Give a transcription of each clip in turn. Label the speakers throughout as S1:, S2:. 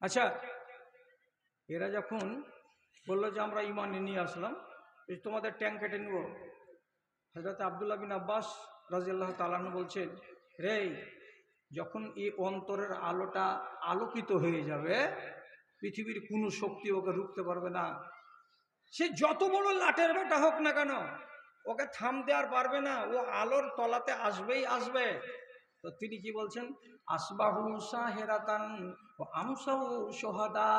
S1: আচ্ছা, এরা যখন বললো যে আমরা ইমান নিয়ে আসলাম, তোমাদের ট্যাঙ্ক কেটে নিব, হযরত আব্দুল্লাহ বিন আব্বাস রাদিয়াল্লাহু তাআলা আনহু বলছেন, রে যখন এই অন্তরের আলোটা আলোকিত হয়ে যাবে, পৃথিবীর কোনো শক্তি ওকে রুখতে পারবে না। সে যত বড় লাটের বেটা হোক না কেন, ওকে থামতে আর পারবে না। ও আলোর তলাতে আসবেই আসবে। তো তিনি কি বলছেন, আসবাহু সাহেরাতান ও আমসাউ সোহাদা।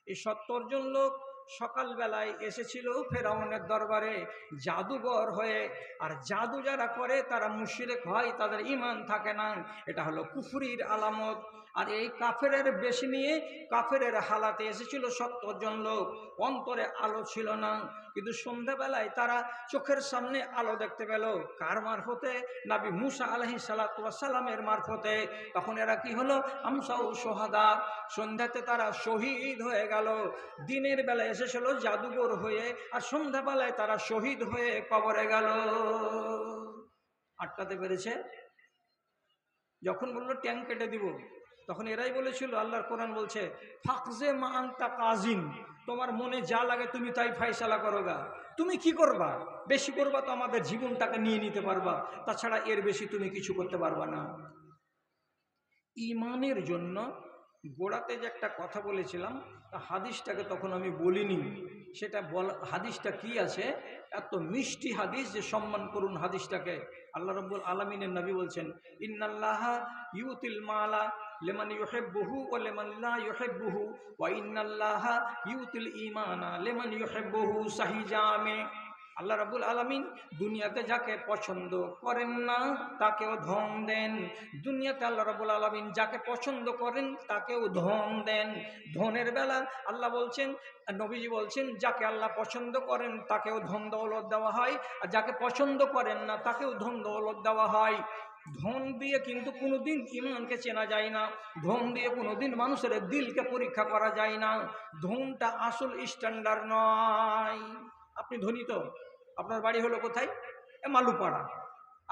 S1: এই 70 জন লোক সকালবেলায় এসেছিল ফেরাউনের দরবারে জাদুঘর হয়ে। আর জাদু যারা করে তারা মুশরিক হয়, তাদের ঈমান থাকে না। এটা হলো কুফরির আলামত। আর এই কাফেরের বেশি নিয়ে কাফেরের হালাতে এসেছিল 70 জন লোক, অন্তরে আলো ছিল না। কিন্তু সন্ধ্যাবেলায় তারা চোখের সামনে আলো দেখতে পেল। কার মারফতে? নবী মুসা আলাইহিস সালাতু ওয়াস সালামের মারফতে। তখন এরা কি হলো? আমসাউ সোহাদা। সন্ধ্যাতে তারা শহীদ হয়ে গেল। দিনের বেলায় এসেছিল জাদুঘর হয়ে, আর সন্ধ্যাবেলায় তারা শহীদ হয়ে কবরে গেল। আটকাতে পেরেছে? যখন বললো ট্যাঙ্ক কেটে দিব, তখন এরাই বলেছিল, আল্লাহর কোরআন বলছে, ফাকজে মা আনতা কাজিন, তোমার মনে যা লাগে তুমি তাই ফায়সালা করো গা। তুমি কি করবা? বেশি করবা তো আমাদের জীবনটাকে নিয়ে নিতে পারবা, তাছাড়া এর বেশি তুমি কিছু করতে পারবা না। ইমানের জন্য গোড়াতে যে একটা কথা বলেছিলাম, তা হাদিসটাকে তখন আমি বলিনি। সেটা হাদিসটা কি আছে, এত মিষ্টি হাদিস যে সম্মান করুন হাদিসটাকে। আল্লাহ রাব্বুল আলামিনের নবী বলছেন, ইন্নাল্লাহা ইউতিল মালা লিমান ইউহিব্বুহু ওয়া লিমান লা ইউহিব্বুহু ওয়া ইন্নাল্লাহা ইউতিল ঈমানা লিমান ইউহিব্বুহু। সহিহ জামে। আল্লাহ রাব্বুল আলামিন দুনিয়াতে যাকে পছন্দ করেন না তাকেও ধন দেন। দুনিয়াতে আল্লাহ রাব্বুল আলামিন যাকে পছন্দ করেন তাকেও ধন দেন। ধনের বেলা আল্লাহ বলছেন, নবীজি বলছেন, যাকে আল্লাহ পছন্দ করেন তাকেও ধন দৌলত দেওয়া হয়, আর যাকে পছন্দ করেন না তাকেও ধন দৌলত দেওয়া হয়। ধন দিয়ে কিন্তু কোনোদিন ঈমানকে চেনা যায় না। ধন দিয়ে কোনোদিন মানুষের দিলকে পরীক্ষা করা যায় না। ধনটা আসল স্ট্যান্ডার্ড নয়। আপনি ধনী তো, আপনার বাড়ি হলো কোথায়? মালুপাড়া।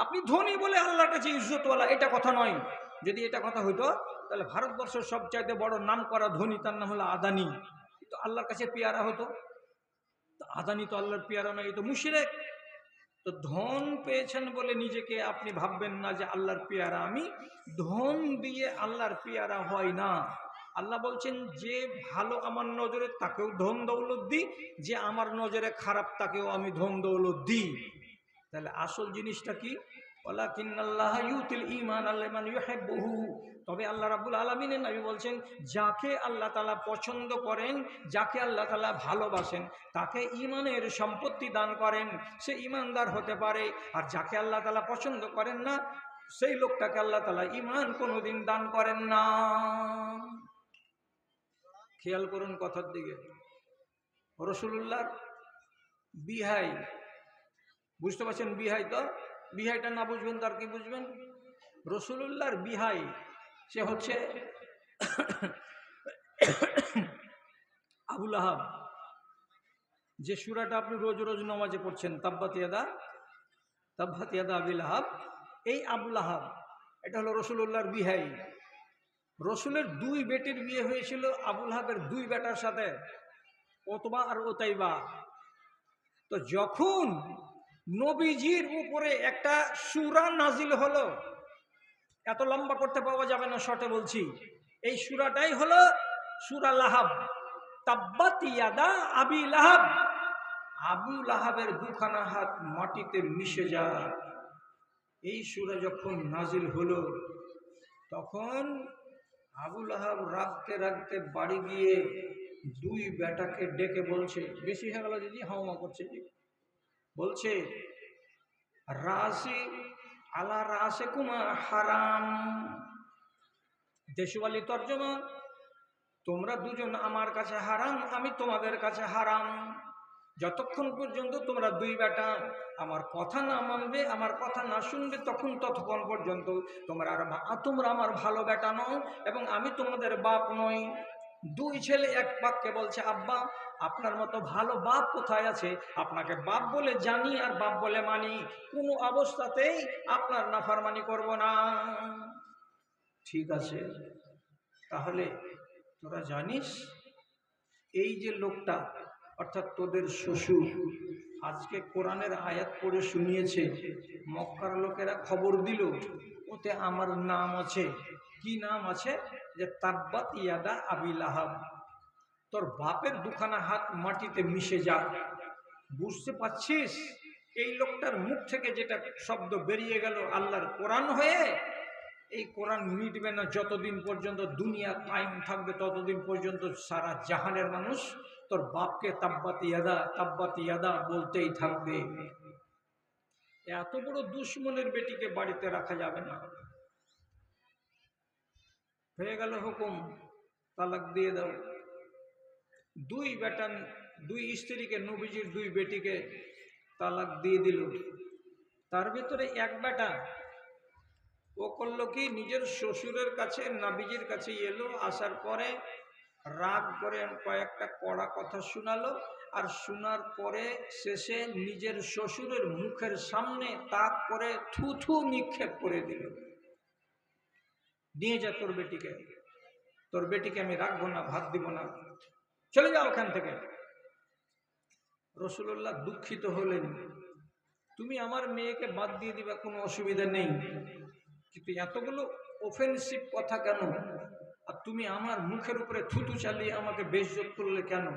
S1: আপনি ধনী বলে আল্লাহর কাছে ইজ্জতওয়ালা, এটা কথা নয়। যদি এটা কথা হইতো, তাহলে ভারতবর্ষের সবচাইতে বড় নাম করা ধনী, তার নাম হলো আদানি, তো আল্লাহর কাছে পেয়ারা হতো। আদানি তো আল্লাহর পেয়ারা নয়, এ তো মুশরিক। তো ধন পেয়েছেন বলে নিজেকে আপনি ভাববেন না যে আল্লাহর পেয়ারা। আমি ধন দিয়ে আল্লাহর পেয়ারা হয় না। আল্লাহ বলছেন, যে ভালো আমার নজরে তাকেও ধন দৌলত দিই, যে আমার নজরে খারাপ তাকেও আমি ধন দৌলত দিই। তাহলে আসল জিনিসটা কি? ওয়ালাকিন্নাল্লাহা ইউতিল ঈমানা লিমান ইউহিব্বুহু। তবে আল্লাহ রাব্বুল আলামিনের নবী বলছেন, যাকে আল্লাহ তাআলা পছন্দ করেন, যাকে আল্লাহ তাআলা ভালোবাসেন, তাকে ঈমানের সম্পত্তি দান করেন, সে ঈমানদার হতে পারে। আর যাকে আল্লাহ তাআলা পছন্দ করেন না, সেই লোকটাকে আল্লাহ তাআলা ঈমান কোনোদিন দান করেন না। খেয়াল করুন কথার দিকে। রাসূলুল্লাহর বিহাই, বুঝতে পারছেন? বিহাই তো, বিহাইটা না বুঝবেন তার কি বুঝবেন? রাসূলুল্লাহর বিহাই, সে হচ্ছে আবু লাহাব। যে সূরাটা আপনি রোজ রোজ নামাজে পড়ছেন, তাব্বাত ইয়াদা আবি লাহাব, এই আবু লাহাব এটা হলো রাসূলুল্লাহর বিহাই। রসুলের 2 বেটির বিয়ে হয়েছিল আবু লাহাবের 2 বেটার সাথে, ওতবা আর ওতাইবা। তো যখন নবীজির উপরে একটা সূরা নাজিল হলো, এত লম্বা করতে পাওয়া যাবে না, শর্টে বলছি। এই সূরাটাই হলো সূরা লাহাব, তাব্বাত ইয়াদা আবি লাহাব। আবু লাহাবের 2খানা হাত মাটিতে মিশে যায়। এই সূরা যখন নাজিল হলো, তখন আবু লাহাব রাখতে রাখতে বাড়ি গিয়ে 2 বেটাকে ডেকে বলছে, বেশি হয়ে গেল দিদি, হাওয়া করছে, বলছে, রাসি আলা রাসে কুমা হারাম। দেশওয়ালি তর্জমা, তোমরা দুজন আমার কাছে হারাম, আমি তোমাদের কাছে হারাম। যতক্ষণ পর্যন্ত তোমরা 2 বেটা আমার কথা না মানবে, আমার কথা না শুনবে, ততক্ষণ পর্যন্ত তোমরা আমার ভালো বেটা নও, এবং আমি তোমাদের বাপ নই। 2 ছেলে এক বাপকে বলছে, আব্বা আপনার মতো ভালো বাপ কোথায় আছে? আপনাকে বাপ বলে জানি আর বাপ বলে মানি, কোনো অবস্থাতেই আপনার নাফরমানি করব না। ঠিক আছে, তাহলে তোরা জানিস এই যে লোকটা অর্থাৎ তোদের শ্বশুর আজকে কোরআনের আয়াত পড়ে শুনিয়েছে, মক্কার লোকেরা খবর দিল ওতে আমার নাম আছে। কি নাম আছে? যে তাব্বাত ইয়াদা আবি লাহাব, তোর বাপের দুখানা হাত মাটিতে মিশে যাক। বুঝতে পারছিস এই লোকটার মুখ থেকে যেটা শব্দ বেরিয়ে গেল আল্লাহর কোরআন হয়ে, এই কোরআন মিটবে না যতদিন পর্যন্ত দুনিয়া কায়েম থাকবে, ততদিন পর্যন্ত সারা জাহানের মানুষ তোর বাপকে তাব্বাত ইয়াদা বলতেই থাকবে। এত বড় দুশ্মনের বেটিকে বাড়িতে রাখা যাবে না। হয়ে গেল হুকুম, তালাক দিয়ে দাও। দুই স্ত্রীকে, নবীজির দুই বেটিকে তালাক দিয়ে দিল। তার ভিতরে এক বেটা ও করলো কি, নিজের শ্বশুরের কাছে নবীজির কাছে এলো, আসার পরে রাগ করে কয়েকটা কড়া কথা শোনালো, আর শোনার পরে শেষে নিজের শ্বশুরের মুখের সামনে তাক করে থুথু নিক্ষেপ করে দিল। নিয়ে যা তোর বেটিকে আমি রাখবো না, ভাত দিব না, চলে যাও ওখান থেকে। রাসূলুল্লাহ দুঃখিত হলেন, তুমি আমার মেয়েকে বাদ দিয়ে দিবা, কোনো অসুবিধা নেই, কিন্তু এতগুলো অফেন্সিভ কথা কেন? আর তুমি আমার মুখের উপরে থুতু চালিয়ে আমাকে বেইজ্জত করলে কেন?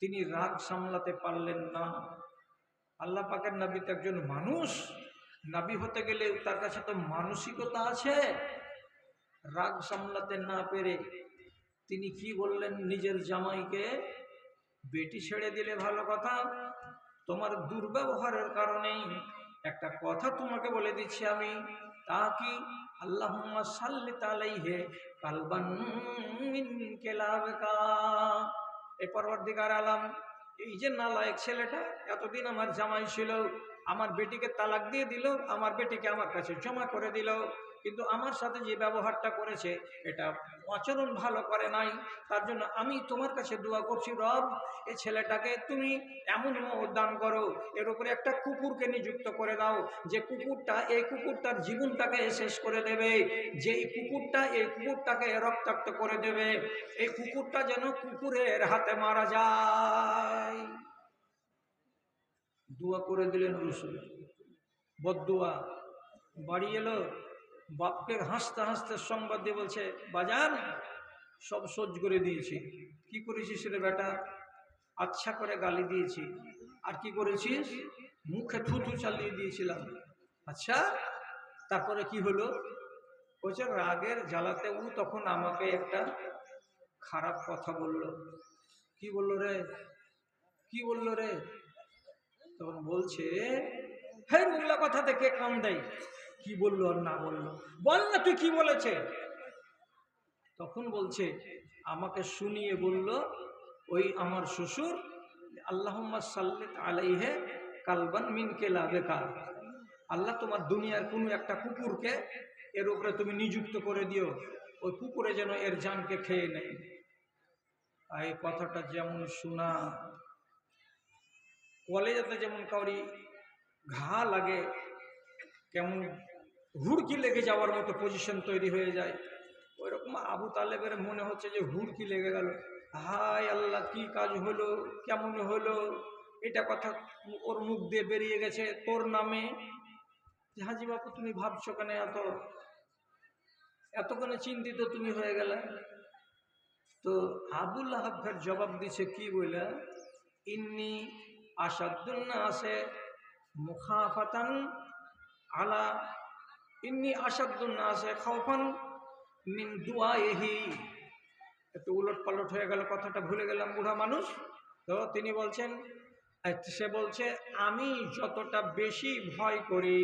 S1: তিনি রাগ সামলাতে পারলেন না। আল্লাহ পাকের নবী তো একজন মানুষ, নবী হতে গেলে তার কাছে তো মানসিকতা আছে। রাগ সামলাতে না পেরে তিনি কি বললেন নিজের জামাইকে, বেটি ছেড়ে দিলে ভালো কথা, তোমার দুর্ব্যবহারের কারণেই একটা কথা তোমাকে বলে দিচ্ছি আমি, তা কি, আল্লাহুম্মা সাল্লিত আলাইহি কালবান মিন কেলাবিকা। এ পরওয়ারদিগার আলম, এই যে নালায়েক ছেলেটা এতদিন আমার জামাই ছিল, আমার বেটিকে তালাক দিয়ে দিল, আমার বেটিকে আমার কাছে জমা করে দিল, কিন্তু আমার সাথে যে ব্যবহারটা করেছে এটা আচরণ ভালো করে নাই। তার জন্য আমি তোমার কাছে দোয়া করছি, রব এই ছেলেটাকে তুমি এমন মওত দান করো, এর উপরে একটা কুকুরকে নিযুক্ত করে দাও, যে কুকুরটা এই কুকুরটার জীবনটাকে শেষ করে দেবে, যেই কুকুরটা এই কুকুরটাকে রক্তাক্ত করে দেবে, এই কুকুরটা যেন কুকুরের হাতে মারা যায়। দোয়া করে দিলেন রাসূল, বদদুয়া। বাড়ি এলো, বাপকে হাসতে হাসতে সংবাদ দিয়ে বলছে, বাজান সব সহ্য করে দিয়েছি। কি করেছিস রে বেটা? আচ্ছা করে গালি দিয়েছি। আর কি করেছিস? মুখে থুথু চালিয়ে দিয়েছিলাম। আচ্ছা, তারপরে কি হলো? বলছে রাগের জ্বালাতে ও তখন আমাকে একটা খারাপ কথা বলল। কি বললো রে? কি বললো রে? তখন বলছে, হ্যাঁ মোংলা কথা থেকে কাম দেয়, কি বললো আর না বললো, বল না তুই কি বলেছে। তখন বলছে, আমাকে শুনিয়ে বলল ওই আমার শ্বশুর, আল্লাহুম্মা সাল্লিত আলাইহি কালবান মিন কেলাবিকা, আল্লাহ তোমার দুনিয়ার কোনো একটা কুকুরকে এর উপরে তুমি নিযুক্ত করে দিও, ওই কুকুরে যেন এর জানকে খেয়ে নেয়। এই কথাটা যেমন শোনা, কলেজাতে যেমন কাউরি ঘা লাগে, কেমন হুড়কি লেগে যাওয়ার মতো পজিশন তৈরি হয়ে যায়, ওই রকম আবু তালেবের মনে হচ্ছে যে হুড়কি লেগে গেল। হায় আল্লাহ, কি কাজ হলো, কেমন হলো, এটা কথা ওর মুখ দিয়ে বেরিয়ে গেছে তোর নামে। হাজি বাপু তুমি ভাবছো কেন, এত কেন চিন্তিত তুমি হয়ে গেলে? তো আবুল আহাবের জবাব দিছে কি বলে, ইন্নি আসাদুন নাসে মুখাফাতান আলা, ইন্নি আসাদুন নাসে খাওফান মিন দুআইহি। একটু উলট পালট হয়ে গেল, কথাটা ভুলে গেলাম, বুড়া মানুষ। তো তিনি বলছেন, সে বলছে আমি যতটা বেশি ভয় করি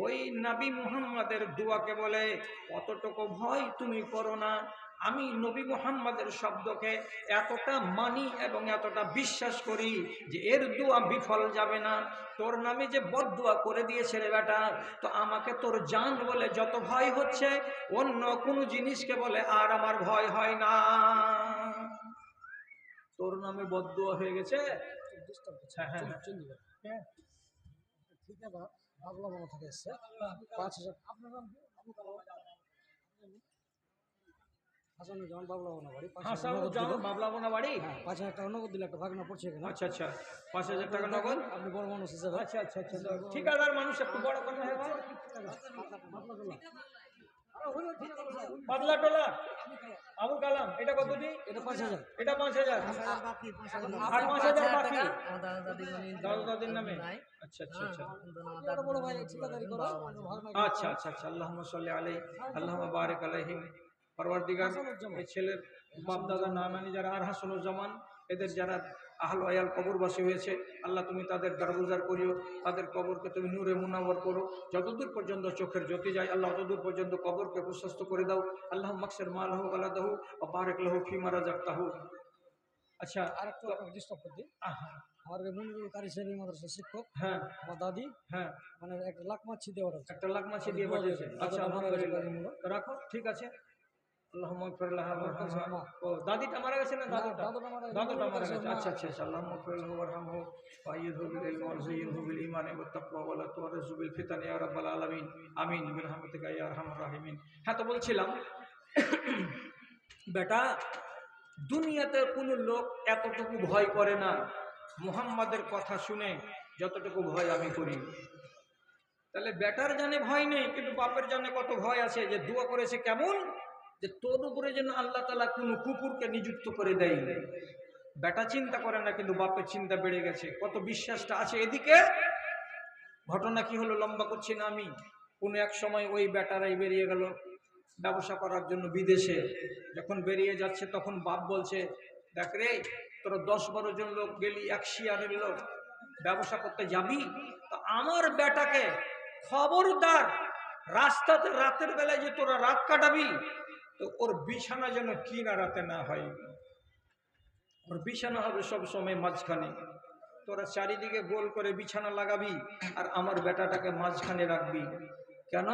S1: ওই নবী মুহাম্মাদের দোয়াকে বলে, অতটুকু ভয় তুমি করো না। আমি নবী মুহাম্মাদের শব্দকে এতটা মানি এবং এতটা বিশ্বাস করি যে এর দোয়া বিফল যাবে না। তোর নামে যে বদদোয়া করে দিয়েছে রে বেটা, তো আমাকে তোর জান বলে যত ভয় হচ্ছে, অন্য কোনো জিনিসকে বলে আর আমার ভয় হয় না। তোর নামে বদদোয়া হয়ে গেছে। হ্যাঁ হ্যাঁ হ্যাঁ, ঠিক আছে, বাংলা মনে থেকে এসছে ৫,০০০। আপনার নাম কি?
S2: হাসানুজ্জামান বাবলা বোনা বাড়ি,
S1: হাসানুজ্জামান বাবলা বোনা বাড়ি।
S2: হ্যাঁ, 5,000 টাকা নগদ দিলে একটা ভাগনা পড়ছে এখানে।
S1: আচ্ছা আচ্ছা, 5,000 টাকা নগদ।
S2: আপনি বড় মানুষ হিসেবে
S1: আচ্ছা আচ্ছা আচ্ছা, ঠিকাদার মানুষ, একটু বড় কথা হবে। পাতলা টোলা আবুল কালাম, এটা কত দিন?
S2: এটা 5,000।
S1: এটা 5,000 আর 5,000 বাকি দাদা দাদির নামে। আচ্ছা আচ্ছা আচ্ছা
S2: বড় ভাই ঠিকাদারি করো, ভাগনা
S1: আচ্ছা আচ্ছা আচ্ছা, আল্লাহুম্মা সাল্লি আলাইহি আল্লাহুম্মা বারিক আলাইহিম। পরওয়ারদিগার এই ছেলের বাপ দাদা নানানি যারা আর হাসানুজ্জামান, এদের যারা আহল আয়াল কবরবাসী হয়েছে, আল্লাহ তুমি তাদের দরগুজার করিও, তাদের কবরকে তুমি নূরে মুনাওয়ার করো, যতদূর পর্যন্ত চোখের জ্যোতি যায় আল্লাহ ততদূর পর্যন্ত কবরকে প্রশস্ত করে দাও। আল্লাহ মাকসির মালাহু ওয়ালাদাহু ওয়া বারিক লাহু ফিমা রাযাকতাহু। আচ্ছা,
S2: আরেকটু ডিস্টার্ব করতে, আমার মনিরুল কারি সাহেব মাদ্রাসার শিক্ষক,
S1: হ্যাঁ
S2: আমার দাদি,
S1: হ্যাঁ,
S2: মানে 1 লাখ মাছি দিয়ে অর্ডার,
S1: 1 লাখ মাছি দিয়ে পাঠিয়েছে। আচ্ছা, আলহামদুলিল্লাহ, রাখো, ঠিক আছে। আল্লাহুম্মা ইগফির লাহা ওয়ারহামহা। ও দাদিটা মারা গেছে না দাদুটা? দাদুটা মারা গেছে। আচ্ছা আচ্ছা আচ্ছা, আল্লাহুম্মা ইগফির লাহু ওয়ারহামহু ওয়া আইয়িদহু বিল ইলমি ওয়া যায়্যিনহু বিল ঈমানি ওয়াত তাকওয়া ওয়া লা তুরিযু বিল ফিতানি ইয়া রাব্বাল আলামিন। আমিন বিরহমাতিকা ইয়া আরহামার রাহিমিন। হ্যাঁ, তো বলছিলাম বেটা, দুনিয়াতে কোনো লোক এতটুকু ভয় করে না মুহাম্মাদের কথা শুনে যতটুকু ভয় আমি করি। তাহলে বেটার জানে ভয় নেই, কিন্তু বাপের জানে কত ভয় আছে। যে দোয়া করেছে কেমন, যে তোর উপরে যেন আল্লাহ তাআলা কোনো কুকুরকে নিযুক্ত করে দেয়। বেটা চিন্তা করে না, কিন্তু বাপের চিন্তা বেড়ে গেছে। কত বিশ্বাসটা আছে এদিকে। ঘটনা কি হলো লম্বা করছি না আমি। কোনো এক সময় ওই বেটারাই বেরিয়ে গেল ব্যবসা করার জন্য বিদেশে। যখন বেরিয়ে যাচ্ছে তখন বাপ বলছে, দেখ রে, তোরা 10-12 জন লোক গেলি, এক শিয়ারের লোক, ব্যবসা করতে যাবি, তো আমার বেটাকে খবরদার, রাস্তাতে রাতের বেলায় যে তোরা রাত কাটাবি, তো ওর বিছানা যেন কিনারাতে না হয়। ওর বিছানা হবে সব সময় মাঝখানে। তোরা চারিদিকে গোল করে বিছানা লাগাবি আর আমার বেটাটাকে মাঝখানে রাখবি। কেন?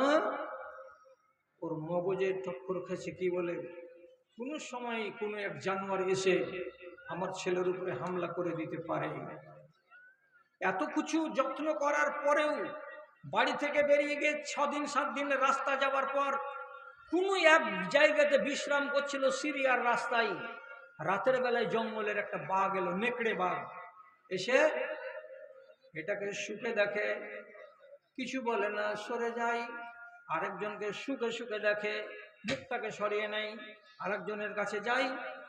S1: ওর মগজে টক্কর খেয়েছে। কি বলে, কোনো সময় কোনো এক জানোয়ার এসে আমার ছেলের উপরে হামলা করে দিতে পারে। এত কিছু যত্ন করার পরেও বাড়ি থেকে বেরিয়ে গিয়ে 6 দিন 7 দিনের রাস্তা যাওয়ার পর কোনো এক জায়গাতে বিশ্রাম করছিল সিরিয়ার রাস্তায়। রাতের বেলায় জঙ্গলের একটা বাঘ এলো, নেকড়ে বাঘ এসে এটাকে শুকে দেখে, কিছু বলে না, সরে যায়। আরেকজনকে শুকে শুকে দেখে, মুখটাকে সরিয়ে নেয়। আরেকজনের কাছে যাই,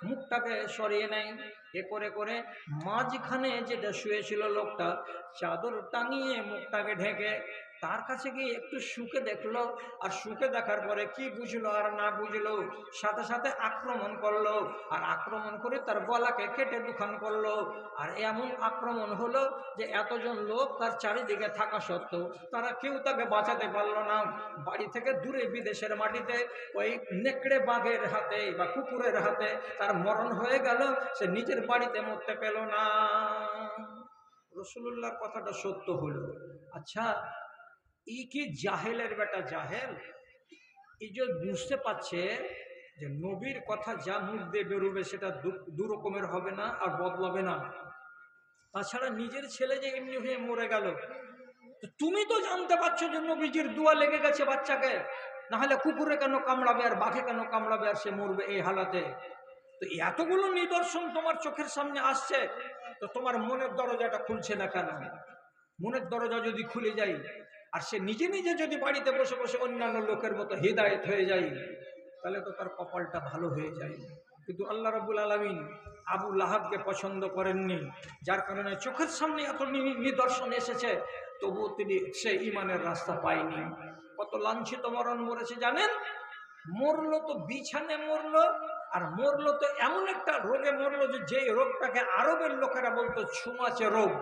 S1: মুখটাকে সরিয়ে নেয়। এ করে করে মাঝখানে যেটা শুয়েছিল লোকটা, চাদর টাঙিয়ে মুখটাকে ঢেকে তার কাছে গিয়ে একটু শুকে দেখলো। আর শুকে দেখার পরে কি বুঝলো আর না বুঝলো, সাথে সাথে আক্রমণ করলো। আর আক্রমণ করে তার গলাকে কেটে দুখান করলো। আর এমন আক্রমণ হলো যে এতজন লোক তার চারিদিকে থাকা সত্ত্বেও তারা কেউ তাকে বাঁচাতে পারলো না। বাড়ি থেকে দূরে বিদেশের মাটিতে ওই নেকড়ে বাঘের হাতে বা কুকুরের হাতে তার মরণ হয়ে গেল। সে নিজের বাড়িতে মরতে পেল না। রাসূলুল্লাহর কথাটা সত্য হলো। আচ্ছা, এই কি জাহেলের বেটা জাহেল, এই যে বুঝতে পারছে যে নবীর কথা যা মুখ দিয়ে বেরোবে সেটা দু রকমের হবে না আর বদলাবে না। তাছাড়া নিজের ছেলে যে এমনি হয়ে মরে গেল, তো তুমি তো জানতে পারছো যে নবীজির দোয়া লেগে গেছে বাচ্চাকে, না হলে কুকুরে কেন কামড়াবে আর বাঘে কেন কামড়াবে আর সে মরবে এই হালাতে? তো এতগুলো নিদর্শন তোমার চোখের সামনে আসছে, তো তোমার মনের দরজাটা খুলছে না কেন? মনের দরজা যদি খুলে যায় আর সে নিজে নিজে যদি বাড়িতে বসে বসে অন্যান্য লোকের মতো হিদায়েত হয়ে যায়, তাহলে তো তার কপালটা ভালো হয়ে যায়। কিন্তু আল্লাহ রাব্বুল আলামিন আবু লাহাবকে পছন্দ করেননি, যার কারণে চোখের সামনে এত নিদর্শন এসেছে, তবুও তিনি সে ইমানের রাস্তা পায়নি। কত লাঞ্ছিত মরণ মরেছে জানেন? মরলো তো বিছানে মরলো, আর মরলো তো এমন একটা রোগে মরলো যে রোগটাকে আরবের লোকেরা বলতো ছুঁয়াচে রোগ।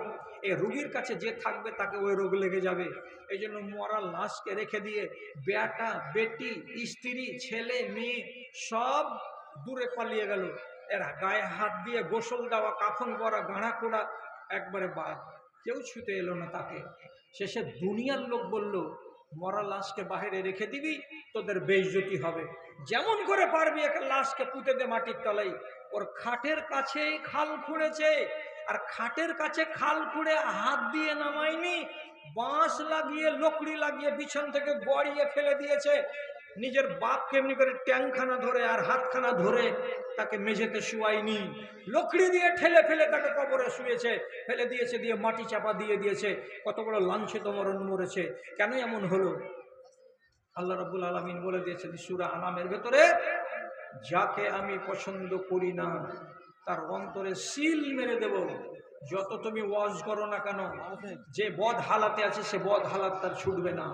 S1: এই রোগীর কাছে যে থাকবে তাকে ওই রোগ লেগে যাবে। এই জন্য মরা লাশকে রেখে দিয়ে বেটা বেটি স্ত্রী ছেলে মেয়ে সব দূরে পালিয়ে গেল। এরা গায়ে হাত দিয়ে গোসল দেওয়া, কাফন পরা, গাঁড়া কোড়া একবারে বাদ, কেউ ছুতে এলো না তাকে। শেষে দুনিয়ার লোক বলল, মরা লাশকে বাইরে রেখে দিবি, তোদের বেইজ্জতি হবে। যেমন করে পারবি একটা লাশকে পুঁতে দে মাটির তলায়। ওর খাটের কাছেই খাল খুঁড়েছে, আর খাটের কাছে খাল খুঁড়ে হাত দিয়ে নামায়নি, বাঁশ লাগিয়ে লকড়ি লাগিয়ে পিছন থেকে গড়িয়ে ফেলে দিয়েছে। নিজের বাপকে এমনি করে ট্যাংখানা ধরে আর হাতখানা ধরে তাকে মেঝেতে শুয়ায়নি, লকড়ি দিয়ে ঠেলে ফেলে তাকে কবরে শুয়েছে, ফেলে দিয়েছে, দিয়ে মাটি চাপা দিয়ে দিয়েছে, কত বড় লাঞ্ছিত মরণ মরেছে। কেন এমন হলো? আল্লাহ রাব্বুল আলামিন বলে দিয়েছেন সূরা আনামের ভেতরে, যাকে আমি পছন্দ করি না তার অন্তরে সিল মেরে দেব। যত তুমি ওয়াজ করো না কেন, যে বদ হালাতে আছে সে বদ হালাত তার ছুটবে না,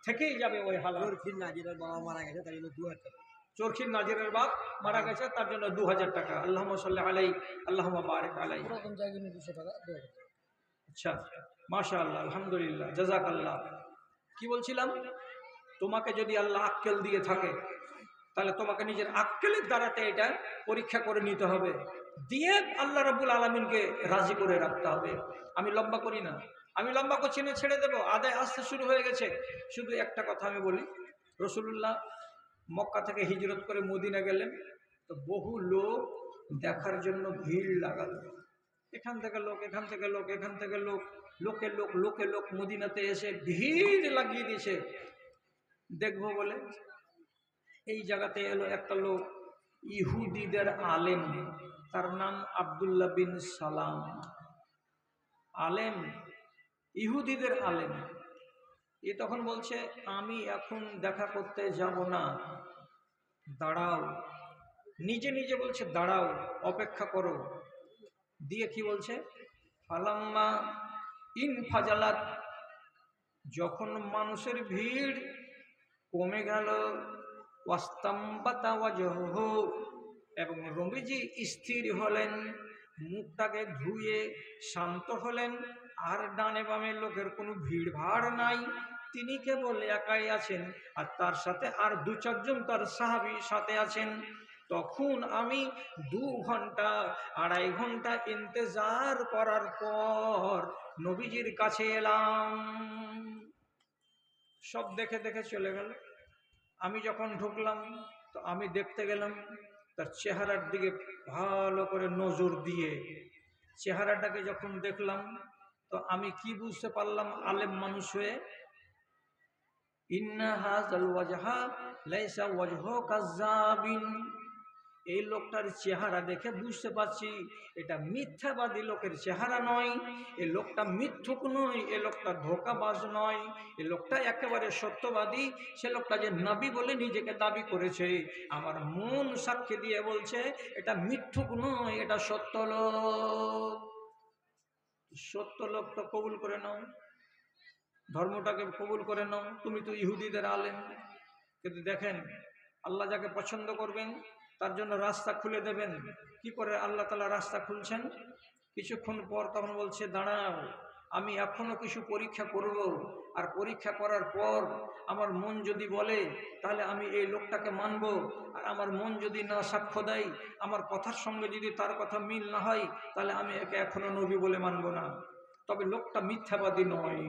S1: থেকেই যাবে ওই হালাত।
S2: চরখির নাজিরের বাবা মারা গেছে, তাই জন্য 2000 টাকা।
S1: চরখির নাজিরের বাপ মারা গেছে, তার জন্য 2000 টাকা। আল্লাহুম্মা সাল্লি আলাইহি আল্লাহুম্মা বারিক আলাইহি।
S2: ওরকম জায়গায় 200 টাকা 2000 টাকা।
S1: আচ্ছা, মাশাআল্লাহ, আলহামদুলিল্লাহ, জাযাকাল্লাহ। কি বলছিলাম? তোমাকে যদি আল্লাহ আক্কেল দিয়ে থাকে, তাহলে তোমাকে নিজের আক্কেলের দ্বারাতে এটা পরীক্ষা করে নিতে হবে, দিয়ে আল্লাহ রাব্বুল আলামিনকে রাজি করে রাখতে হবে। আমি লম্বা করি না, আমি লম্বা করছি না, ছেড়ে দেবো, আদায় আসতে শুরু হয়ে গেছে। শুধু একটা কথা আমি বলি, রাসূলুল্লাহ মক্কা থেকে হিজরত করে মদিনা গেলেন, তো বহু লোক দেখার জন্য ভিড় লাগালো। এখান থেকে লোক, এখান থেকে লোক, এখান থেকে লোক, লোকে লোক, লোকে লোক মদিনাতে এসে ভিড় লাগিয়ে দিয়েছে দেখবো বলে। এই জায়গাতে এলো একটা লোক, ইহুদিদের আলেম, তার নাম আব্দুল্লাহ বিন সালাম। আলেম, ইহুদিদের আলেম। এ তখন বলছে, আমি এখন দেখা করতে যাব না, দাঁড়াও। নিজে নিজে বলছে দাঁড়াও, অপেক্ষা করো। দিয়ে কি বলছে, ফালাম্মা ইন ফাজালাত, যখন মানুষের ভিড় কমে গেল, ওয়াস্তাম্বাতা ওয়াজহুহু, এবং নবীজি স্থির হলেন, মুখটাকে ধুয়ে শান্ত হলেন, আর ডানে বামে লোকের কোনো ভিড় ভাড় নাই, তিনি কেবল একাই আছেন, আর তার সাথে আর 2-4 জন তার সাহাবী সাথে আছেন। তখন আমি 2 ঘন্টা 2.5 ঘন্টা ইন্তেজার করার পর নবীজির কাছে এলাম। সব দেখে দেখে চলে গেল। আমি যখন ঢুকলাম, তো আমি দেখতে গেলাম তার চেহারার দিকে ভালো করে নজর দিয়ে। চেহারাটাকে যখন দেখলাম, তো আমি কি বুঝতে পারলাম আলেম মানুষ হয়ে, ইন্না হাযাল ওয়াজহা লাইসা ওয়াজহু কাযাবিন, এই লোকটার চেহারা দেখে বুঝতে পারছি এটা মিথ্যাবাদী লোকের চেহারা নয়, এই লোকটা মিথ্যুক নয়, এ লোকটা ধোঁকাবাজ নয়, এ লোকটা একেবারে সত্যবাদী। সে লোকটা যে নবী বলে নিজেকে দাবি করেছে, আমার মন সাক্ষী দিয়ে বলছে এটা মিথ্যুক নয়, এটা সত্য লোক। সত্য লোক তো কবুল করে নাও, ধর্মটাকে কবুল করে নাও, তুমি তো ইহুদিদের আলেম। কিন্তু দেখেন, আল্লাহ যাকে পছন্দ করবেন তার জন্য রাস্তা খুলে দেবেন। কি করে আল্লাহ তাআলা রাস্তা খুলছেন? কিছুক্ষণ পর তখন বলছে, দাঁড়াও, আমি এখনো কিছু পরীক্ষা করব, আর পরীক্ষা করার পর আমার মন যদি বলে তাহলে আমি এই লোকটাকে মানব, আর আমার মন যদি না সাক্ষ্য দেয়, আমার কথার সঙ্গে যদি তার কথা মিল না হয়, তাহলে আমি একে এখনো নবী বলে মানব না, তবে লোকটা মিথ্যাবাদী নয়।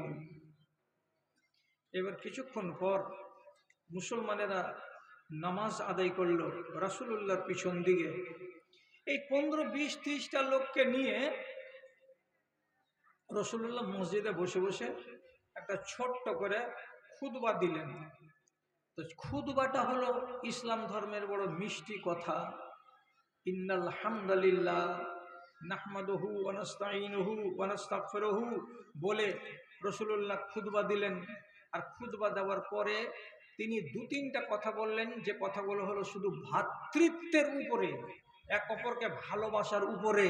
S1: এবার কিছুক্ষণ পর মুসলমানেরা নামাজ আদায় করলো রাসূলুল্লাহর পিছন দিকে। এই 15, 20, 30টা লোককে নিয়ে রাসূলুল্লাহ মসজিদে বসে বসে একটা ছোট্ট করে খুতবা দিলেন। তো খুতবাটা হলো ইসলাম ধর্মের বড় মিষ্টি কথা। ইন্নাল হামদালিল্লাহ নাহমাদুহু ওয়া নাস্তাঈনুহু ওয়া নাস্তাগফিরুহু বলে রাসূলুল্লাহ খুতবা দিলেন। আর খুতবা দেওয়ার পরে তিনি 2-3টা কথা বললেন, যে কথাগুলো হলো শুধু ভ্রাতৃত্বের উপরে, এক অপরকে ভালোবাসার উপরে।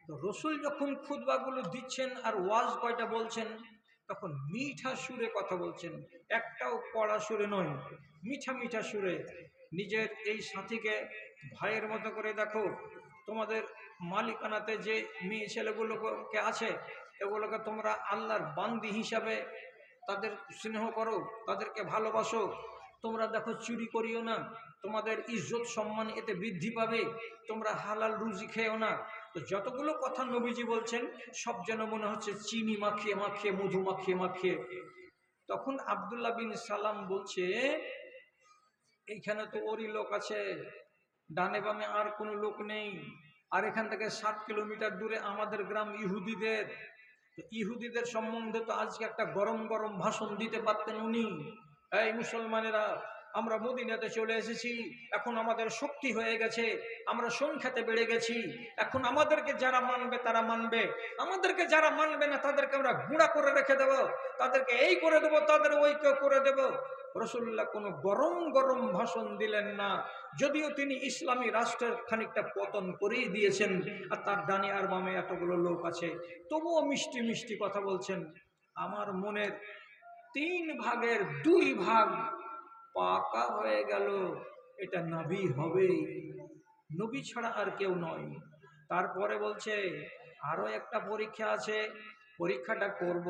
S1: তো রসুল যখন খুতবাগুলো দিচ্ছেন আর ওয়াজ কয়টা বলছেন, তখন মিঠা সুরে কথা বলছেন, একটাও কড়া সুরে নয়, মিঠা মিঠা সুরে। নিজের এই সাথীকে ভাইয়ের মতো করে দেখো, তোমাদের মালিকানাতে যে মেয়ে ছেলেগুলোকে আছে, এগুলোকে তোমরা আল্লাহর বান্দি হিসাবে তাদের স্নেহ করো, তাদেরকে ভালোবাসো। তোমরা দেখো চুরি করিও না, তোমাদের ইজ্জত সম্মান এতে বৃদ্ধি পাবে। তোমরা হালাল রুজি খেও না। তো যতগুলো কথা নবীজি বলছেন, সব যেন মনে হচ্ছে চিনি মাখিয়ে মাখিয়ে, মধু মাখিয়ে মাখিয়ে। তখন আব্দুল্লাহ বিন সালাম বলছে, এইখানে তো ওরই লোক আছে, ডানে বামে আর কোনো লোক নেই, আর এখান থেকে 7 কিলোমিটার দূরে আমাদের গ্রাম ইহুদিদের। তো ইহুদিদের সম্বন্ধে তো আজকে একটা গরম গরম ভাষণ দিতে পারতেন উনি। এই মুসলমানেরা, আমরা মদিনাতে চলে এসেছি, এখন আমাদের শক্তি হয়ে গেছে, আমরা সংখ্যাতে বেড়ে গেছি, এখন আমাদেরকে যারা মানবে তারা মানবে, আমাদেরকে যারা মানবে না তাদেরকে আমরা গুঁড়া করে রেখে দেব, তাদেরকে এই করে দেবো, তাদের ওই করে দেব। রাসূলুল্লাহ কোনো গরম গরম ভাষণ দিলেন না, যদিও তিনি ইসলামী রাষ্ট্রের খানিকটা পতন করেই দিয়েছেন, আর তার ডানে আর বামে এতগুলো লোক আছে, তবুও মিষ্টি মিষ্টি কথা বলছেন। আমার মনের 3 ভাগের 2 ভাগ পাকা হয়ে গেল, এটা নবী হবেই, নবী ছাড়া আর কেউ নয়। তারপরে বলছে আরো একটা পরীক্ষা আছে, পরীক্ষাটা করব,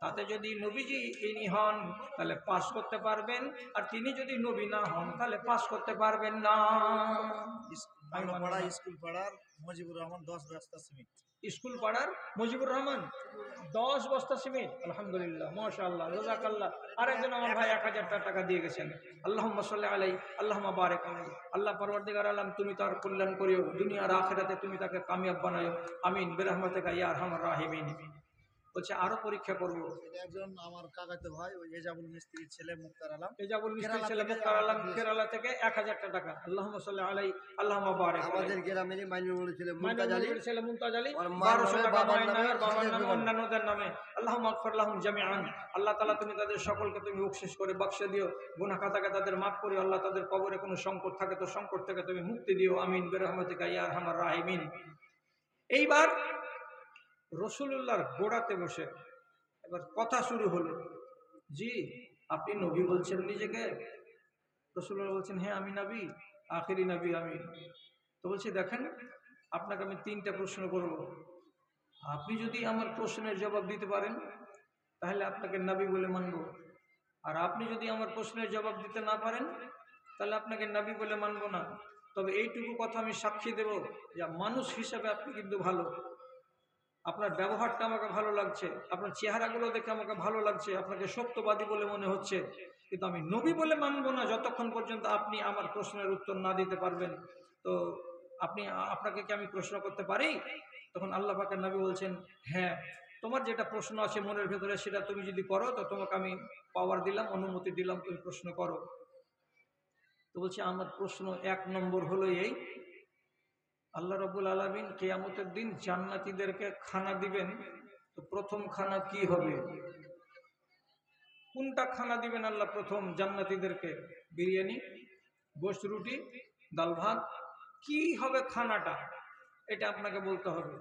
S1: তাতে যদি নবীজি ইনি হন তাহলে পাস করতে পারবেন, আর তিনি যদি নবী না হন তাহলে পাস করতে পারবেন না।
S3: স্কুল পাড়ার মুজিবুর রহমান 10 বস্তা সিমেন্ট।
S1: স্কুল পাড়ার মুজিবুর রহমান 10 বস্তা সিমেন্ট, আলহামদুলিল্লাহ, মাশাআল্লাহ, জাযাকাল্লাহ। আরেকজন আমার ভাই 1000 টাকা দিয়ে গেছেন, আল্লাহুম্মা সাল্লি আলাইহি আল্লাহুম্মা বারিক আলাইহি। আল্লাহ পরওয়ারদিগার আলম, তুমি তার কল্যাণ করিও, দুনিয়া আর আখিরাতে তুমি তাকে কামিয়াব বানায়ো, আমিন বিরহমাতিকা ইয়া আরহামার রাহিমিন। বলছে আরো পরীক্ষা করব।
S3: একজন আমার কাকাতো ভাই, ওই এজাবুল মিস্ত্রির ছেলে মুক্তার আলম,
S1: এজাবুল মিস্ত্রির ছেলে মুক্তার আলম কেরালা থেকে 1000 টাকা, আল্লাহুম্মা সাল্লি আলাইহি আল্লাহুম্মা বারিক।
S2: আমাদের গ্রামেরই মাইনুল ছেলে মুমতাজ আলী,
S1: মাইনুল ছেলে মুমতাজ আলী,
S2: আর মার
S1: 1200
S2: নামে,
S1: টাকা
S2: বাবার
S1: মায়ের নামে,
S2: নামে,
S1: আর বাবার নামে,
S2: নামে।
S1: অন্যান্যদের নামে। আল্লাহুম্মা আগফির লাহুম জামিআন, আল্লাহ তাআলা তুমি তাদের সকলকে তুমি বকশিশ করে বক্সে দিও, গুনাহ খাতাকে তাদের মাফ করিও, আল্লাহ তাদের কবরে কোনো সংকট থাকে তো সংকট থেকে তুমি মুক্তি দিও, আমিন বিরহমাতিকা ইয়া আরহামার রাহিমিন। এইবার রাসূলুল্লাহর গোড়াতে বসে এবার কথা শুরু হলো, জি আপনি নবী বলছেন নিজেকে? রাসূলুল্লাহ বলছেন হ্যাঁ আমি নবী, আখেরি নবী আমি। তো বলছি দেখেন, আপনাকে আমি 3টা প্রশ্ন করব, আপনি যদি আমার প্রশ্নের জবাব দিতে পারেন তাহলে আপনাকে নবী বলে মানব, আর আপনি যদি আমার প্রশ্নের জবাব দিতে না পারেন তাহলে আপনাকে নবী বলে মানব না। তবে এইটুকু কথা আমি সাক্ষী দেব যে মানুষ হিসাবে আপনি কিন্তু ভালো, আপনার ব্যবহারটা আমাকে ভালো লাগছে, আপনার চেহারাগুলো দেখে আমাকে ভালো লাগছে, আপনাকে সত্যবাদী বলে মনে হচ্ছে, কিন্তু আমি নবী বলে মানব না যতক্ষণ পর্যন্ত আপনি আমার প্রশ্নের উত্তর না দিতে পারবেন। তো আপনাকে কি আমি প্রশ্ন করতে পারি? তখন আল্লাহ পাকের নবী বলছেন হ্যাঁ, তোমার যেটা প্রশ্ন আছে মনের ভেতরে সেটা তুমি যদি করো তো তোমাকে আমি পাওয়ার দিলাম, অনুমতি দিলাম, তুমি প্রশ্ন করো। তো বলছে আমার প্রশ্ন 1 নম্বর হলো এই, আল্লাহ রাব্বুল আলামিন কিয়ামতের দিন জান্নাতীদেরকে খানা দিবেন, তো প্রথম খানা কি হবে? কোনটা খানা দিবেন আল্লাহ প্রথম জান্নাতীদেরকে? বিরিয়ানি, গোশত রুটি, ডাল ভাত, কি হবে খানাটা? এটা আপনাকে বলতে হবে।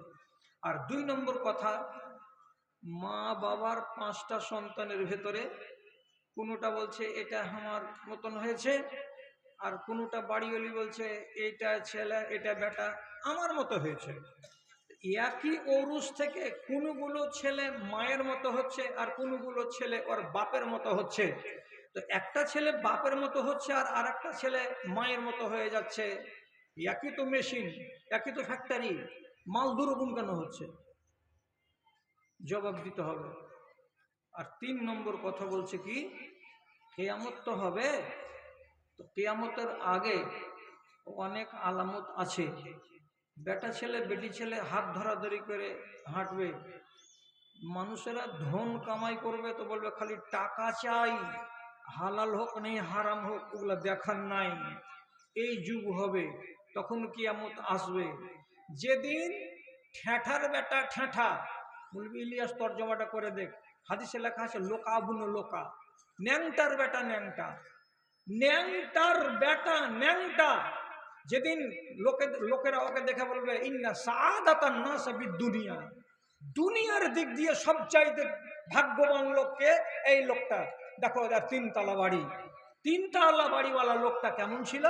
S1: আর 2 নম্বর কথা, মা বাবার 5টা সন্তানের ভেতরে কোনোটা বলছে এটা আমার মতন হয়েছে, আর কোনোটা বাড়িওয়ালি বলছে এটা ছেলে এটা বেটা আমার মতো হয়েছে। একই ওরুস থেকে কোনগুলো ছেলে মায়ের মতো হচ্ছে আর কোনগুলো ছেলে ওর বাপের মতো হচ্ছে। তো একটা ছেলে বাপের মতো হচ্ছে আর আরেকটা ছেলে মায়ের মতো হয়ে যাচ্ছে, একই তো মেশিন, একই তো ফ্যাক্টরি, মাল দুরকম কেন হচ্ছে? জবাব দিতে হবে। আর 3 নম্বর কথা বলছে কি, কিয়ামত তো হবে, তো কিয়ামতের আগে অনেক আলামত আছে। বেটা ছেলে বেটি ছেলে হাত ধরাধরি করে হাঁটবে, মানুষেরা ধন কামাই করবে তো বলবে খালি টাকা চাই, হালাল হোক নেই হারাম হোক ওগুলা দেখার নাই। এই যুগ হবে, তখন কিয়ামত আসবে, যেদিন ঠেঠার বেটা ঠেঠা, বলবি ইলিয়াস তর্জমাটা করে দেখ, হাদিসে লেখা আছে লোকা আবুনো লোকা, ন্যাংটার বেটা ন্যাংটা, ন্যাংটার বেটা ন্যাংটা, যেদিন লোকেরা ওকে দেখে বলবে ইন্না সাআদাতান নাস বিদ-দুনিয়া, দুনিয়ার দিক দিয়ে সবচাইতে ভাগ্যবান লোককে এই লোকটা, দেখো এর 3 তলা বাড়ি, 3 তলা বাড়িওয়ালা লোকটা কেমন ছিল?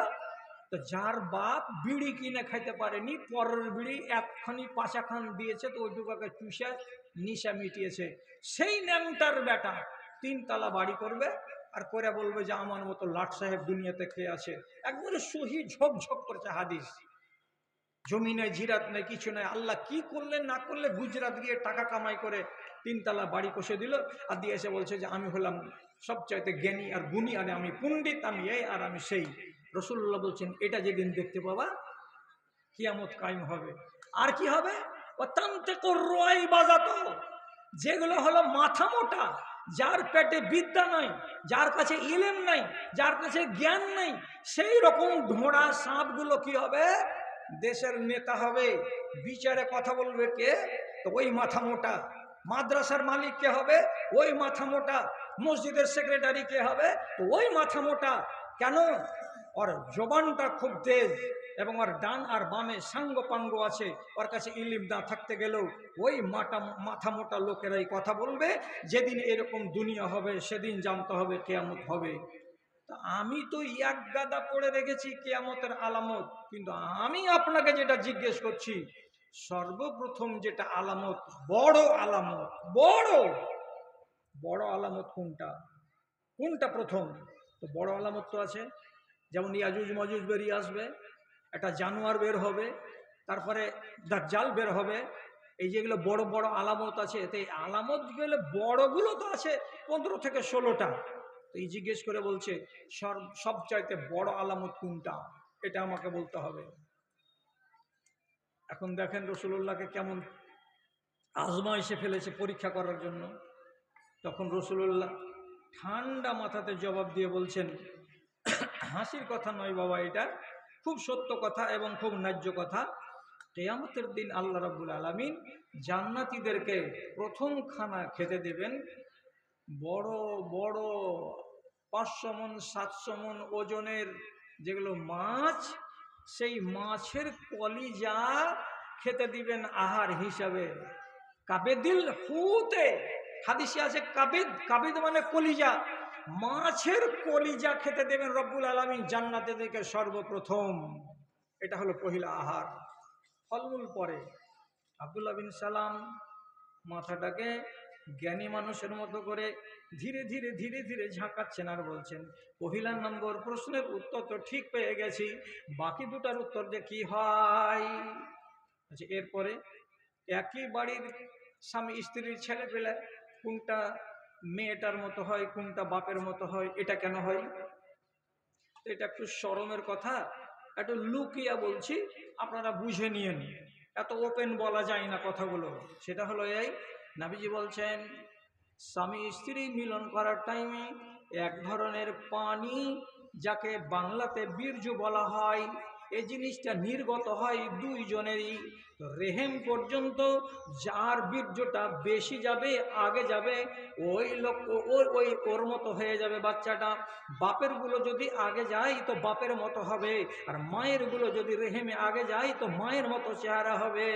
S1: তো যার বাপ বিড়ি কিনে খাইতে পারেনি, পরের বিড়ি একখানি 5 দিয়েছে, তো ওইটুকাকে চুষে নিশা মিটিয়েছে, সেই ন্যাংটার বেটা 3 তলা বাড়ি করবে আর করে বলবে যে আমার মতো লাট সাহেব দুনিয়াতে খেয়ে আছে। একবারে সহি ঝকঝক করছে হাদিস, জমিনে জিরাত নেই, কিছু নাই, আল্লাহ কি করলেন না করলে গুজরাট গিয়ে টাকা কামাই করে 3 তলা বাড়ি কষে দিল, আর দিয়ে এসে বলছে যে আমি হলাম সবচাইতে জ্ঞানী আর গুণী, আর আমি পণ্ডিত, আমি এই আর আমি সেই। রাসূলুল্লাহ বলছেন এটা যেদিন দেখতে পাবা কিয়ামত কায়েম হবে। আর কি হবে? যেগুলো হলো মাথা মোটা, যার পেটে বিদ্যা নাই, যার কাছে ইলেম নাই, যার কাছে জ্ঞান নাই, সেই রকম ঢোঁড়া সাপগুলো কি হবে? দেশের নেতা হবে। বিচারে কথা বলবে কে? তো ওই মাথা মোটা। মাদ্রাসার মালিক কে হবে? ওই মাথা মোটা। মসজিদের সেক্রেটারি কে হবে? তো ওই মাথা মোটা। কেন? ওর জবানটা খুব তেজ, এবং ওর ডান আর বামে সাঙ্গ পাঙ্গ আছে। ওর কাছে ইলিম না থাকতে গেলেও ওই মাথা মোটা লোকেরাই কথা বলবে। যেদিন এরকম দুনিয়া হবে সেদিন জানতে হবে কিয়ামত হবে। তা আমি তো এক গাদা পড়ে রেখেছি কিয়ামতের আলামত, কিন্তু আমি আপনাকে যেটা জিজ্ঞেস করছি, সর্বপ্রথম যেটা আলামত, বড় আলামত, বড় আলামত কোনটা? কোনটা প্রথম? তো বড় আলামত তো আছে, যেমন ইয়াজুজ মাজুজ বেরিয়ে আসবে, একটা জানোয়ার বের হবে, তারপরে দাজ্জাল বের হবে। এই যেগুলো বড় বড় আলামত আছে, এতে আলামত গেলে বড়গুলো তো আছে 15 থেকে 16টা। তো এই জিজ্ঞেস করে বলছে সবচাইতে বড় আলামত কোনটা, এটা আমাকে বলতে হবে। এখন দেখেন রসুল্লাহকে কেমন আজমাইশে ফেলেছে পরীক্ষা করার জন্য। তখন রসুল্লাহ ঠান্ডা মাথাতে জবাব দিয়ে বলছেন, হাসির কথা নয় বাবা, এটা খুব সত্য কথা এবং খুব ন্যায্য কথা। কিয়ামতের দিন আল্লাহ রাব্বুল আলামিন জান্নাতীদেরকে প্রথম খানা খেতে দেবেন বড় বড় 500 মণ 700 মণ ওজনের যেগুলো মাছ, সেই মাছের কলিজা খেতে দিবেন আহার হিসাবে। কাবেদিল হুতে, হাদিসে আছে কাবেদ, কাবেদ মানে কলিজা, মাছের কলিজা খেতে দেবেন রব্বুল আলামিন জান্নাতীদেরকে সর্বপ্রথম। এটা হলো পহিলা আহার। ফলমূল পরে। আব্দুল্লাহ বিন সালাম মাথাটাকে জ্ঞানী মানুষের মতো করে ধীরে ধীরে ধীরে ধীরে ঝাঁকাচ্ছেন আর বলছেন, পহিলা নম্বর প্রশ্নের উত্তর তো ঠিক পেয়ে গেছি, বাকি দুটার উত্তর যে কি হয়। আচ্ছা, এরপরে একই বাড়ির স্বামী স্ত্রীর ছেলে পেলে কোনটা মেয়েটার মতো হয়, কোনটা বাপের মতো হয়, এটা কেন হয়? এটা একটু শরমের কথা, একটু লুকিয়া বলছি, আপনারা বুঝে নিয়েন। এত ওপেন বলা যায় না কথাগুলো। সেটা হলো এই, নবীজি বলছেন স্বামী স্ত্রী মিলন করার টাইমে এক ধরনের পানি, যাকে বাংলাতে বীর্য বলা হয়, এই জিনিসটা নির্গত হয় দুইজনেরই রেহেম পর্যন্ত। যার বীর্যটা বেশি যাবে, আগে যাবে, ওই লোক ওই ওর মতো হয়ে যাবে বাচ্চাটা। বাপের গুলো যদি আগে যায় তো বাপের মতো হবে, আর মায়ের গুলো যদি রেহেমে আগে যায় তো মায়ের মতো চেহারা হবে।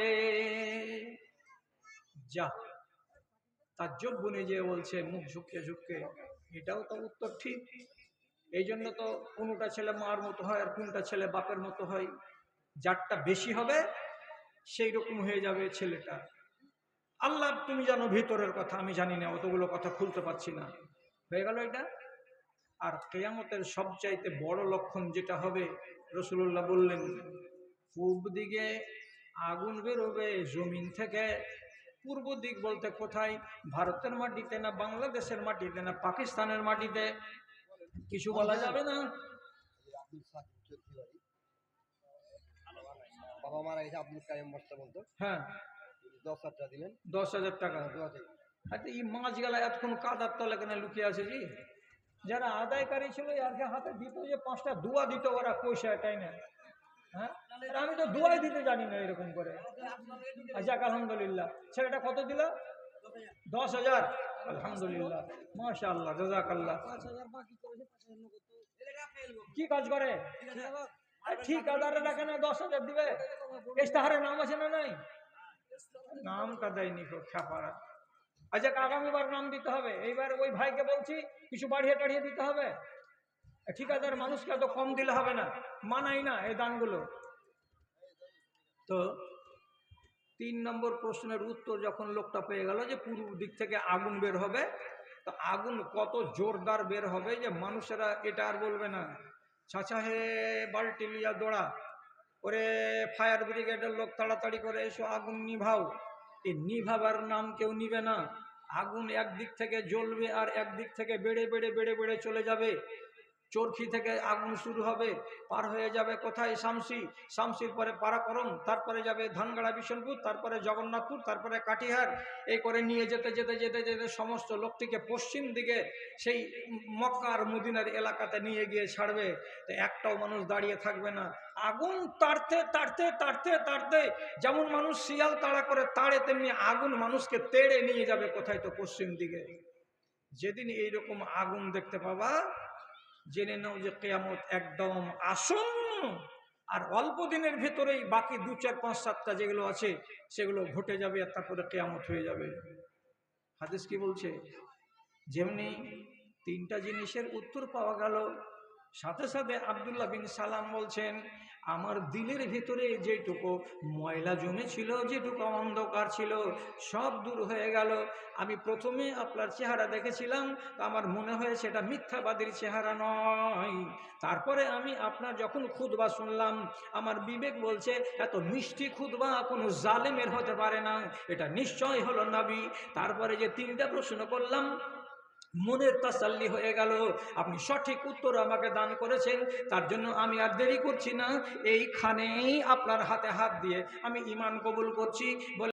S1: যা তাজ্জব বনে যে বলছে মুখ ঝুঁকে ঝুঁকে, এটাও তো উত্তর ঠিক। এই জন্য তো কোনটা ছেলে মার মতো হয় আর কোনটা ছেলে বাপের মতো হয়। যারটা বেশি হবে সেই রকম হয়ে যাবে ছেলেটা। আল্লাহ তুমি জানো ভিতরের কথা, আমি জানি না, অতগুলো কথা খুলতে পারছি না। হয়ে গেল এটা। আর কিয়ামতের সবচাইতে বড় লক্ষণ যেটা হবে, রাসূলুল্লাহ বললেন পূর্ব দিকে আগুন বেরোবে জমিন থেকে। পূর্ব দিক বলতে কোথায়? ভারতের মাটিতে না বাংলাদেশের মাটিতে না পাকিস্তানের মাটিতে, কিছু বলা যাবে না।
S2: বাবা মারা গেছে আব্দুল কাইম বস্তা বলতো,
S1: হ্যাঁ,
S2: 10,000 টাকা দিলেন,
S1: 10,000 টাকা।
S2: দোয়া থেকে।
S1: আচ্ছা, এই মাছ গেলা এতক্ষণ কাদার তলে কেন লুকিয়ে আছে জি? যারা আদায়কারী ছিল এরকে হাতে দিত, যে 5টা দুয়া দিত ওরা পয়সা এটাই না। হ্যাঁ, আর আমি তো দুয়াই দিতে জানি না এরকম করে। আচ্ছা, আলহামদুলিল্লাহ। ছেলেটা কত দিল? 10,000। আলহামদুলিল্লাহ, মাশাআল্লাহ, জাযাকাল্লাহ।
S2: 5,000 বাকি করেছে, 5,000 নগদ তো
S1: কি কাজ করে? ঠিকাদাররা কেন 10,000 দিবে? ইশতেহারে নাম আছে না নাই? নামটা দেয়নি গো খাপারা। আচ্ছা, আগামীবার নাম দিতে হবে। এইবার ওই ভাইকে বলছি কিছু বাড়িয়ে টাড়িয়ে দিতে হবে। ঠিকাদার মানুষকে এত কম দিলে হবে না, মানাই না এই দানগুলো। তো 3 নম্বর প্রশ্নের উত্তর যখন লোকটা পেয়ে গেল যে পূর্ব দিক থেকে আগুন বের হবে, তো আগুন কত জোরদার বের হবে যে মানুষেরা এটা আর বলবে না চাচা হে বাল্টি লিয়া দৌড়া, ওরে ফায়ার ব্রিগেডের লোক তাড়াতাড়ি করে এসো আগুন নিভাও। এই নিভাবার নাম কেউ নিবে না। আগুন একদিক থেকে জ্বলবে আর একদিক থেকে বেড়ে বেড়ে বেড়ে বেড়ে চলে যাবে। চরখি থেকে আগুন শুরু হবে, পার হয়ে যাবে কোথায় শামসি, শামসির পরে পারাকরম, তারপরে যাবে ধানগাড়া বিশনপুর, তারপরে জগন্নাথপুর, তারপরে কাটিহার, এই করে নিয়ে যেতে যেতে যেতে যেতে সমস্ত লোকটিকে পশ্চিম দিকে সেই মক্কা আর মদিনার এলাকাতে নিয়ে গিয়ে ছাড়বে। তো একটাও মানুষ দাঁড়িয়ে থাকবে না, আগুন তাড়তে তাড়তে তাড়তে তাড়তে যেমন মানুষ শিয়াল তাড়া করে তাড়ে, তেমনি আগুন মানুষকে তেড়ে নিয়ে যাবে কোথায়, তো পশ্চিম দিকে। যেদিন এইরকম আগুন দেখতে পাবা জেনে নাও যে কিয়ামত একদম আসন্ন। আর অল্প দিনের ভেতরেই বাকি 2, 4, 5, 7টা যেগুলো আছে সেগুলো ঘটে যাবে, আর তারপরে কিয়ামত হয়ে যাবে। হাদিস কি বলছে? যেমনি 3টা জিনিসের উত্তর পাওয়া গেল, সাথে সাথে আব্দুল্লাহ বিন সালাম বলছেন, আমার দিলের ভিতরে যেটুকু ময়লা জমেছিল, যেটুকু অন্ধকার ছিল, সব দূর হয়ে গেল। আমি প্রথমে আপনার চেহারা দেখেছিলাম, আমার মনে হয়েছে এটা মিথ্যাবাদীর চেহারা নয়। তারপরে আমি আপনার যখন খুতবা শুনলাম, আমার বিবেক বলছে এত মিষ্টি খুতবা কোনো জালেমের হতে পারে না, এটা নিশ্চয় হলো নবী। তারপরে যে 3টা প্রশ্ন করলাম, মনের তাসাল্লি হয়ে গেল, আপনি সঠিক উত্তর আমাকে দান করেছেন, তার জন্য আমি আর দেরি করছি না, এইখানেই আপনার হাতে হাত দিয়ে আমি ঈমান কবুল করছি বলে